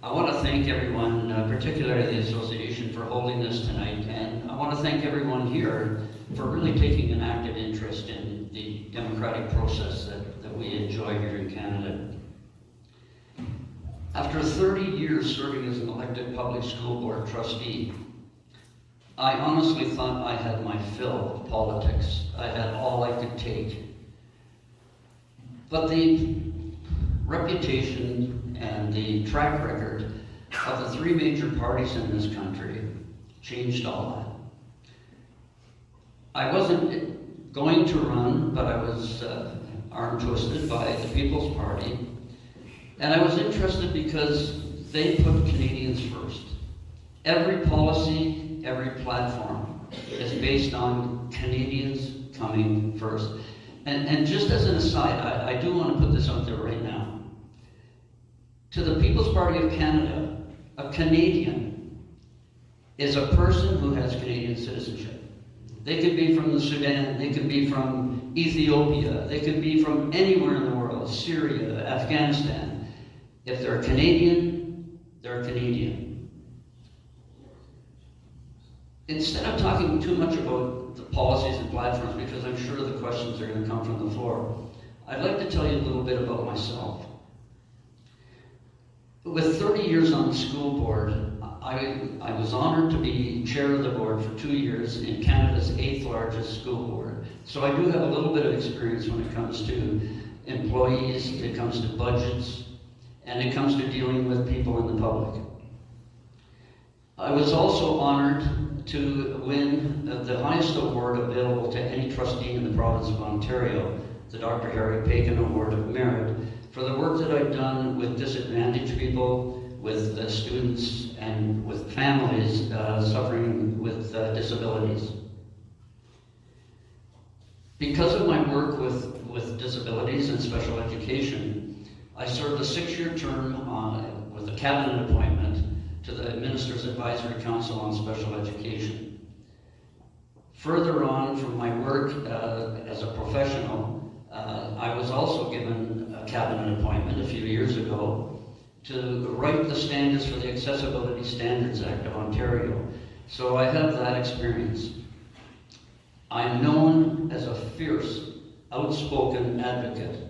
I want to thank everyone, particularly the association, for holding this tonight, and I want to thank everyone here for really taking an active interest in the democratic process that we enjoy here in Canada. After 30 years serving as an elected public school board trustee, I honestly thought I had my fill of politics. I had all I could take. But the reputation and the track record of the three major parties in this country changed all that. I wasn't going to run, but I was arm twisted by the People's Party, and I was interested because they put Canadians first. Every policy, every platform is based on Canadians coming first. And just as an aside, I do want to put this out there right now. To the People's Party of Canada, a Canadian is a person who has Canadian citizenship. They could be from the Sudan, they could be from Ethiopia, they could be from anywhere in the world, Syria, Afghanistan. If they're a Canadian, they're a Canadian. Instead of talking too much about the policies and platforms, because I'm sure the questions are going to come from the floor, I'd like to tell you a little bit about myself. With 30 years on the school board, I was honored to be chair of the board for 2 years in Canada's 8th largest school board. So I do have a little bit of experience when it comes to employees, it comes to budgets, and it comes to dealing with people in the public. I was also honored to win the highest award available to any trustee in the province of Ontario, the Dr. Harry Pagan Award of Merit, for the work that I've done with disadvantaged people, with students, and with families suffering with disabilities. Because of my work with disabilities and special education, I served a 6-year term with a cabinet appointment to the Minister's Advisory Council on Special Education. Further on from my work as a professional, I was also given a cabinet appointment a few years ago to write the standards for the Accessibility Standards Act of Ontario. So I have that experience. I'm known as a fierce, outspoken advocate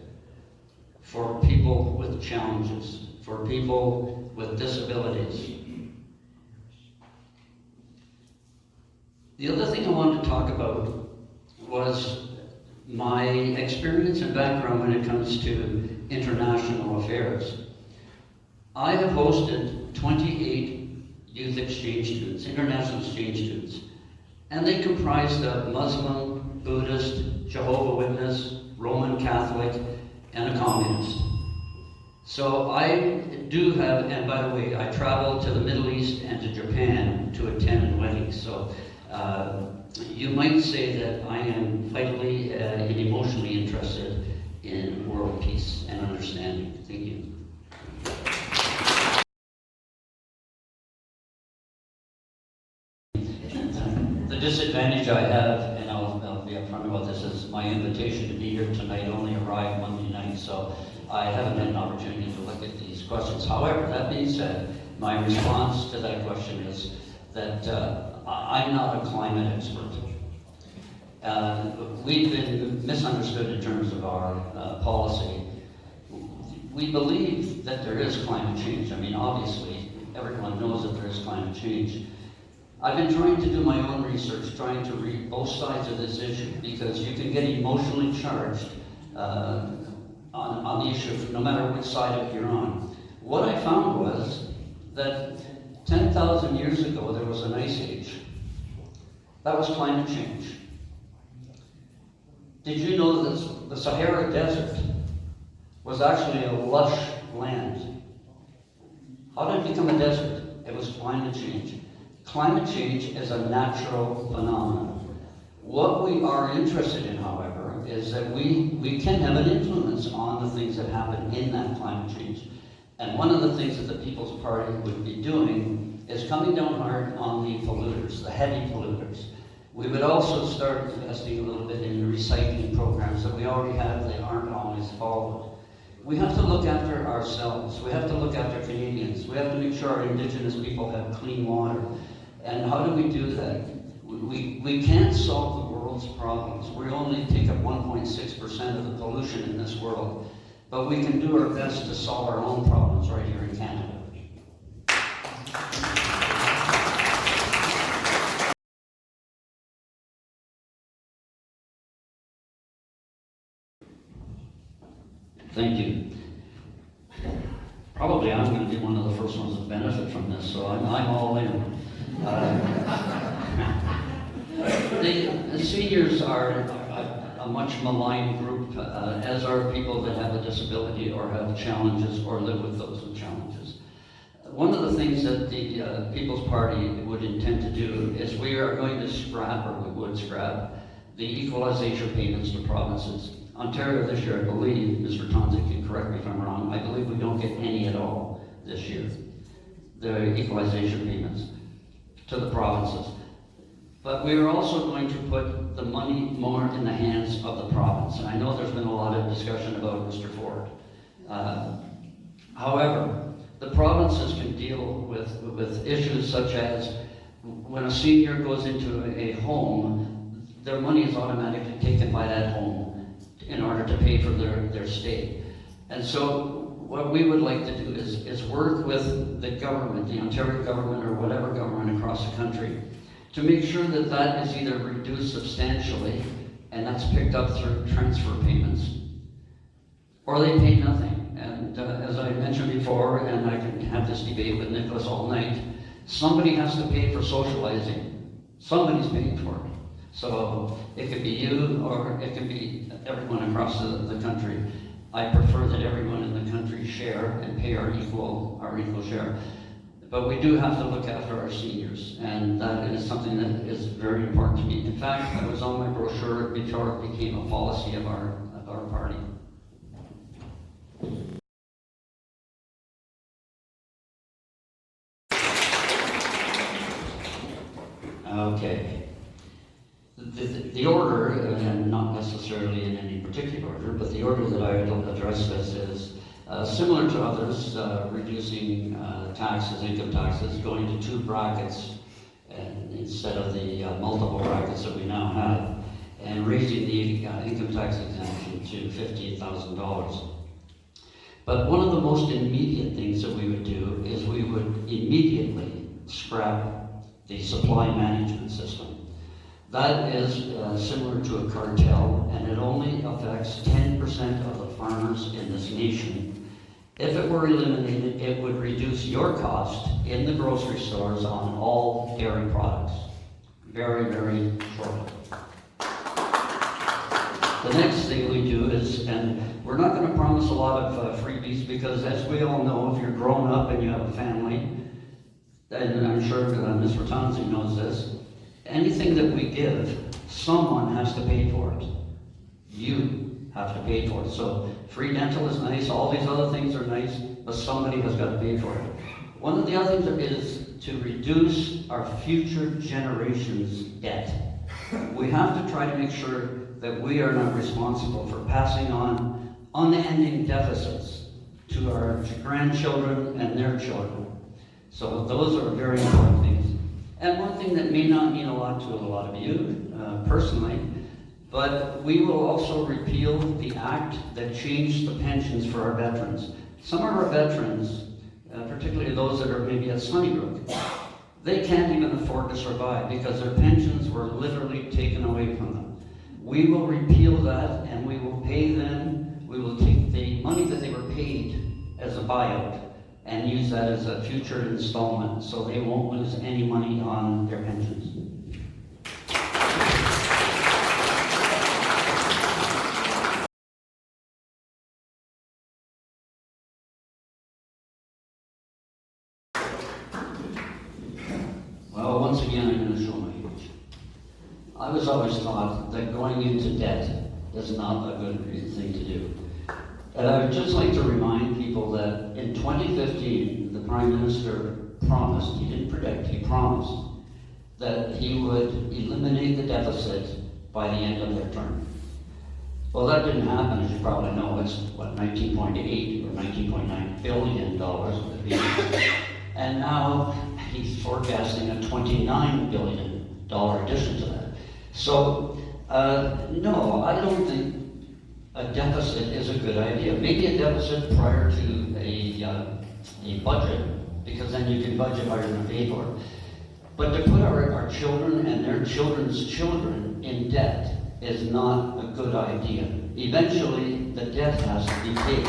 for people with challenges, for people with disabilities. The other thing I wanted to talk about was my experience and background when it comes to international affairs. I have hosted 28 youth exchange students, international exchange students, and they comprised of Muslim, Buddhist, Jehovah's Witness, Roman Catholic, and a communist. So I do have, and by the way, I traveled to the Middle East and to Japan to attend weddings. So you might say that I am vitally and emotionally interested in world peace and understanding. Thank you. The disadvantage I have, and I'll be upfront about this, is my invitation to be here tonight only arrived Monday night, so I haven't had an opportunity to look at these questions. However, that being said, my response to that question is that I'm not a climate expert. We've been misunderstood in terms of our policy. We believe that there is climate change. I mean, obviously, everyone knows that there is climate change. I've been trying to do my own research, trying to read both sides of this issue, because you can get emotionally charged on the issue, no matter which side you're on. What I found was that 10,000 years ago, there was an ice age. That was climate change. Did you know that the Sahara Desert was actually a lush land? How did it become a desert? It was climate change. Climate change is a natural phenomenon. What we are interested in, however, is that we can have an influence on the things that happen in that climate change. And one of the things that the People's Party would be doing is coming down hard on the polluters, the heavy polluters. We would also start investing a little bit in the recycling programs that we already have. They aren't always followed. we have to look after ourselves. We have to look after Canadians. We have to make sure our Indigenous people have clean water. And how do we do that? We can't solve the world's problems. We only take up 1.6% of the pollution in this world. But we can do our best to solve our own problems right here in Canada. Thank you. Probably I'm going to be one of the first ones that benefit from this, so I'm all in. The seniors are a much maligned group, as are people that have a disability or have challenges or live with those with challenges. One of the things that the People's Party would intend to do is we are going to scrap, or we would scrap, the equalization payments to provinces. Ontario this year, I believe, Mr. Tonzi can correct me if I'm wrong, I believe we don't get any at all this year, the equalization payments to the provinces. But we are also going to put the money more in the hands of the province. And I know there's been a lot of discussion about Mr. Ford. However, the provinces can deal with issues such as when a senior goes into a home, their money is automatically taken by that home in order to pay for their stay. And so what we would like to do is work with the government, the Ontario government or whatever government across the country, to make sure that that is either reduced substantially, and that's picked up through transfer payments, or they pay nothing. And as I mentioned before, and I can have this debate with Nicholas all night, somebody has to pay for socializing. Somebody's paying for it. So it could be you, or it could be everyone across the country. I prefer that everyone in the country share and pay our equal share. But we do have to look after our seniors, and that is something that is very important to me. In fact, it was on my brochure before it became a policy of our party. Okay. The order, and not necessarily in any particular order, but the order that I will address this is similar to others, reducing taxes, income taxes, going to 2 brackets instead of the multiple brackets that we now have, and raising the income tax exemption to $15,000. But one of the most immediate things that we would do is we would immediately scrap the supply management system. That is similar to a cartel, and it only affects 10% of the farmers in this nation. If it were eliminated, it would reduce your cost in the grocery stores on all dairy products. Very, very shortly. The next thing we do is, and we're not going to promise a lot of freebies, because as we all know, if you're grown up and you have a family, and I'm sure Ms. Ratanzi knows this, anything that we give, someone has to pay for it. You have to pay for it. So free dental is nice, all these other things are nice, but somebody has got to pay for it. One of the other things is to reduce our future generations' debt. We have to try to make sure that we are not responsible for passing on unending deficits to our grandchildren and their children. So those are very important things. And one thing that may not mean a lot to a lot of you, personally, but we will also repeal the act that changed the pensions for our veterans. Some of our veterans, particularly those that are maybe at Sunnybrook, they can't even afford to survive because their pensions were literally taken away from them. We will repeal that, and we will pay them, we will take the money that they were paid as a buyout and use that as a future installment, so they won't lose any money on their pensions. Well, once again, I'm going to show my age. I was always taught that going into debt is not a good thing to do. And I would just like to remind people that in 2015, the Prime Minister promised, he didn't predict, he promised that he would eliminate the deficit by the end of their term. Well, that didn't happen, as you probably know. It's what, 19.8 or 19.9 billion dollars. And now he's forecasting a $29 billion addition to that. So, no, I don't think a deficit is a good idea. Maybe a deficit prior to a budget, because then you can budget how you're going to pay for it. But to put our children and their children's children in debt is not a good idea. Eventually, the debt has to be paid.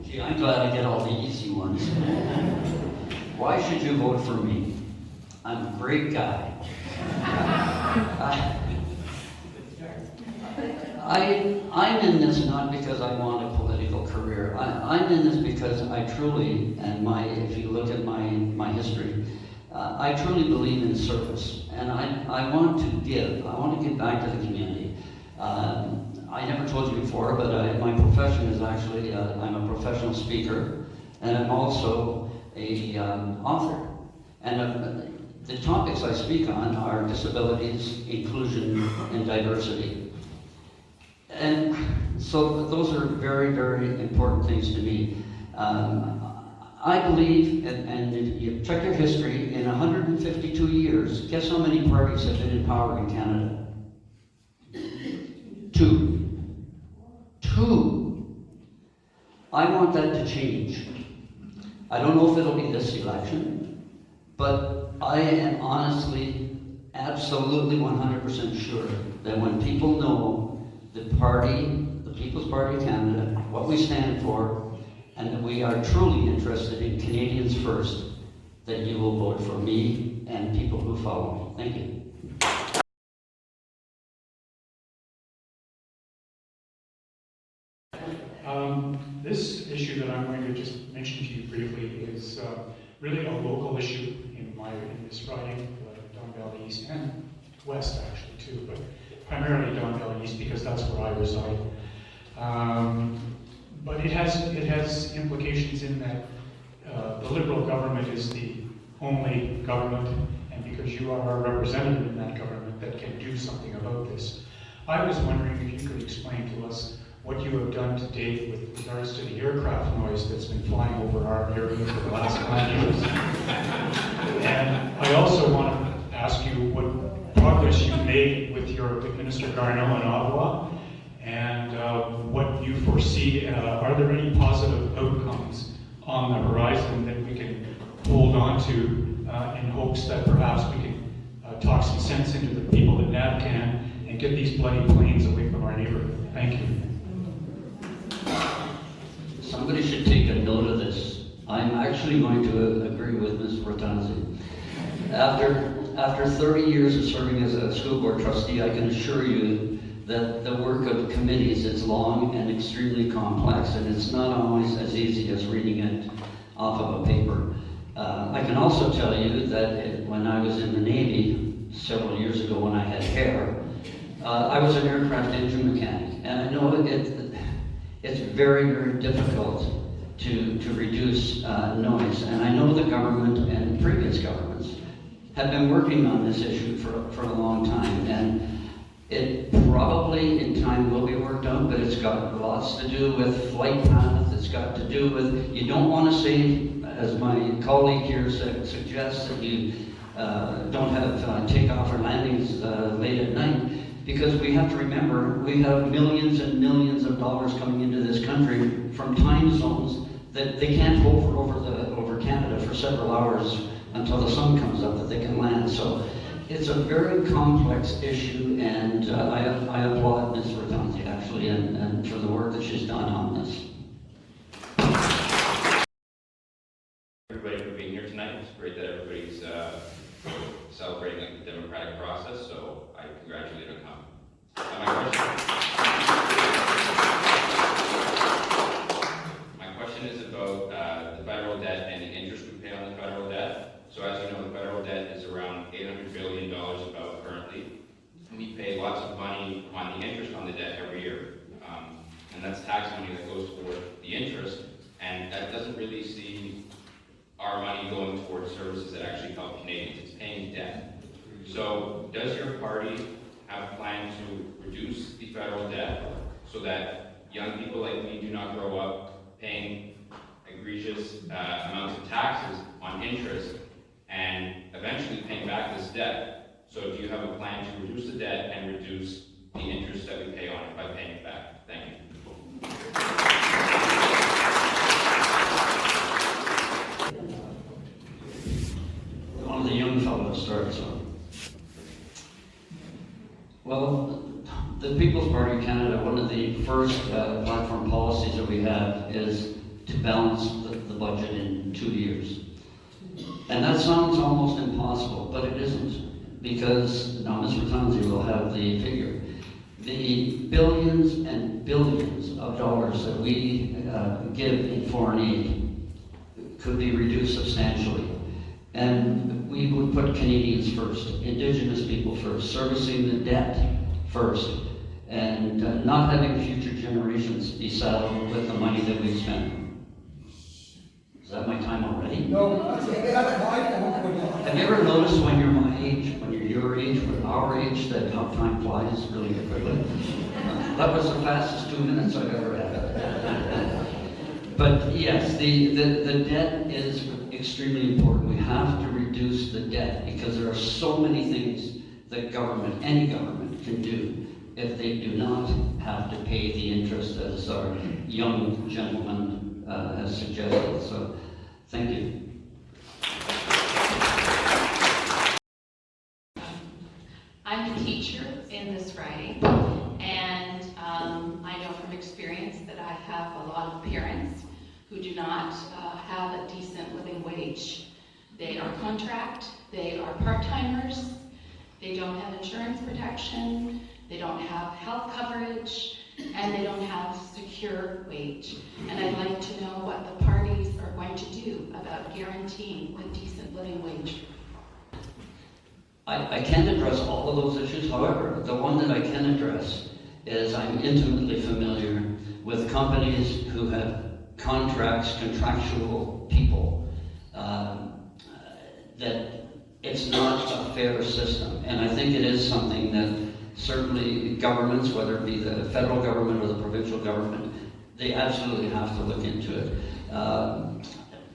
Gee, I'm glad I get all the easy ones. Why should you vote for me? I'm a great guy. I'm in this not because I want a political career. I'm in this because I truly, and if you look at my history, I truly believe in service. And I want to give. I want to give back to the community. I never told you before, but my profession is actually, I'm a professional speaker, and I'm also a author. And the topics I speak on are disabilities, inclusion, and diversity. And so those are very, very important things to me. I believe, and if you check your history, in 152 years, guess how many parties have been in power in Canada? Two. I want that to change. I don't know if it'll be this election, but I am honestly, absolutely 100% sure that when people know the party, the People's Party of Canada, what we stand for, and that we are truly interested in Canadians first, that you will vote for me and people who follow me. Thank you. This issue that I'm going to just mention to you briefly is really a local issue in this riding, Don Valley East and West actually too, but primarily Don Valley East because that's where I reside. But it has implications in that the Liberal government is the only government, and because you are our representative in that government that can do something about this. I was wondering if you could explain to us what you have done to date with regards to the aircraft noise that's been flying over our area for the last 9 years. And I also want to ask you what progress you've made with Minister Garneau in Ottawa, and what you foresee. Are there any positive outcomes on the horizon that we can hold on to in hopes that perhaps we can talk some sense into the people at NAVCAN and get these bloody planes away from our neighborhood? Thank you. Somebody should take a note of this. I'm actually going to agree with Ms. Ratanzi. After 30 years of serving as a school board trustee, I can assure you that the work of committees is long and extremely complex, and it's not always as easy as reading it off of a paper. I can also tell you that when I was in the Navy several years ago when I had hair, I was an aircraft engine mechanic, and I know it's very, very difficult to reduce noise. And I know the government and previous governments have been working on this issue for a long time. And it probably in time will be worked out, but it's got lots to do with flight path. It's got to do with, you don't want to say, as my colleague here suggests, that you don't have takeoff or landings late at night. Because we have to remember, we have millions and millions of dollars coming into this country from time zones that they can't hover over Canada for several hours until the sun comes up that they can land. So it's a very complex issue, and I applaud Ms. Ratanzi actually and for the work that she's done on this. Everybody for being here tonight. It's great that everybody's celebrating the democratic process, so I congratulate you on coming. My question is about the federal debt and the interest we pay on the federal debt. So as you know, the federal debt is around $800 billion about currently. We pay lots of money on the interest on the debt every year. And that's tax money that goes toward the interest, and that doesn't really see money going towards services that actually help Canadians. It's paying debt. So does your party have a plan to reduce the federal debt so that young people like me do not grow up paying egregious amounts of taxes on interest and eventually paying back this debt? So do you have a plan to reduce the debt and reduce the interest that we pay on it by paying it back? Thank you. One of the young fellows starts on. Well, the People's Party of Canada, one of the first platform policies that we have is to balance the budget in 2 years. And that sounds almost impossible, but it isn't, because now Mr. Tanzi will have the figure. The billions and billions of dollars that we give in foreign aid could be reduced substantially. And we would put Canadians first, Indigenous people first, servicing the debt first, and not having future generations be saddled with the money that we spend. Is that my time already? No, that's my fault. Have you ever noticed when you're my age, when you're your age, when our age, that how time flies really quickly? That was the fastest 2 minutes I've ever had. But yes, the debt is extremely important. We have to reduce the debt because there are so many things that government, any government, can do if they do not have to pay the interest, as our young gentleman has suggested. So, thank you. I'm a teacher in this riding, and I know from experience that I have a lot of parents who do not have a decent living wage. They are contract, they are part-timers, they don't have insurance protection, they don't have health coverage, and they don't have secure wage. And I'd like to know what the parties are going to do about guaranteeing a decent living wage. I can't address all of those issues. However, the one that I can address is I'm intimately familiar with companies who have contractual people, that it's not a fair system. And I think it is something that certainly governments, whether it be the federal government or the provincial government, they absolutely have to look into it.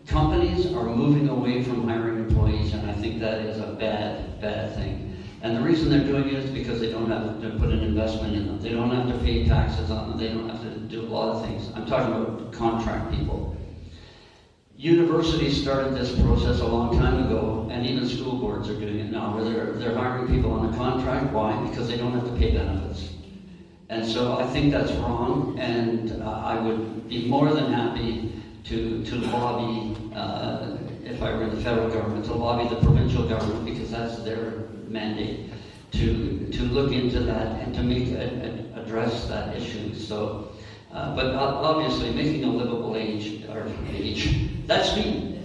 Companies are moving away from hiring employees, and I think that is a bad thing. And the reason they're doing it is because they don't have to put an investment in them. They don't have to pay taxes on them. They don't have to do a lot of things. I'm talking about contract people. Universities started this process a long time ago, and even school boards are doing it now, where they're hiring people on a contract. Why? Because they don't have to pay benefits. And so I think that's wrong, and I would be more than happy to lobby, if I were in the federal government, to lobby the provincial government, because that's their mandate, to look into that and to address that issue. So, but obviously making a livable wage, that's me.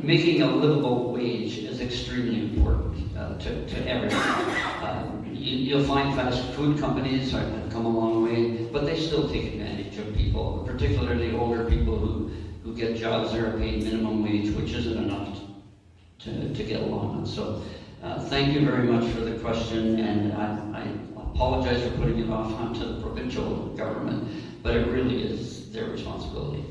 Making a livable wage is extremely important to everyone. You'll find fast food companies have come a long way, but they still take advantage of people, particularly older people who get jobs that are paid minimum wage, which isn't enough to get along on. So thank you very much for the question, and I apologize for putting it off onto the provincial government, but it really is their responsibility.